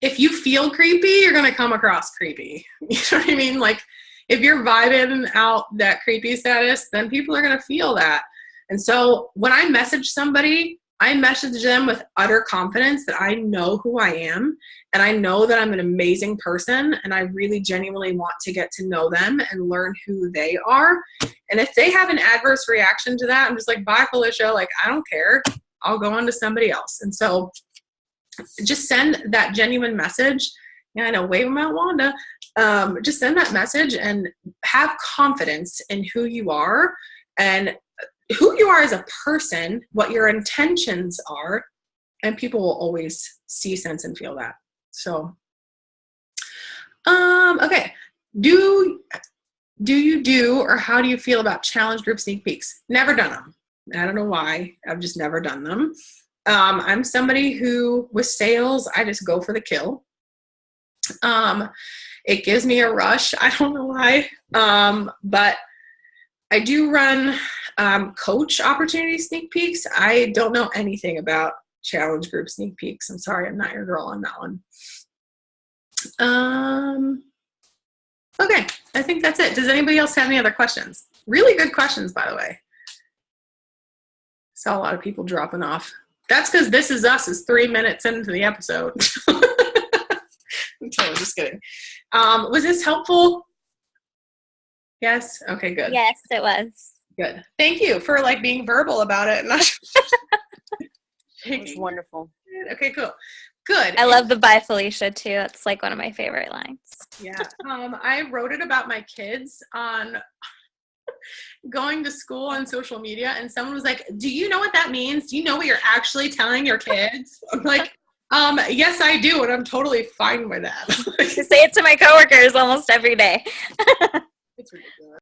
if you feel creepy, you're going to come across creepy. You know what I mean? Like if you're vibing out that creepy status, then people are going to feel that. And so when I message somebody, I message them with utter confidence that I know who I am and I know that I'm an amazing person and I really genuinely want to get to know them and learn who they are. And if they have an adverse reaction to that, I'm just like, bye, Felicia. Like, I don't care. I'll go on to somebody else. And so just send that genuine message. Yeah, I know, wave them out, Wanda. Just send that message and have confidence in who you are and who you are as a person, what your intentions are, and people will always see, sense, and feel that. So, okay. Do you do, or how do you feel about challenge group sneak peeks? Never done them. I don't know why. I've just never done them. I'm somebody who, with sales, I just go for the kill. It gives me a rush. I don't know why. But I do run coach opportunity sneak peeks. I don't know anything about challenge group sneak peeks. I'm sorry, I'm not your girl on that one. Okay, I think that's it. Does anybody else have any other questions? Really good questions, by the way. Saw a lot of people dropping off. That's because This Is Us is 3 minutes into the episode. I'm totally just kidding. Was this helpful? Yes? Okay, good. Yes, it was. Good. Thank you for like being verbal about it. It was wonderful. Okay, cool. Good. I love the bye Felicia too. It's like one of my favorite lines. Yeah. I wrote it about my kids on going to school on social media, and someone was like, do you know what that means? Do you know what you're actually telling your kids? I'm like, yes, I do, and I'm totally fine with that. I say it to my coworkers almost every day. It's ridiculous.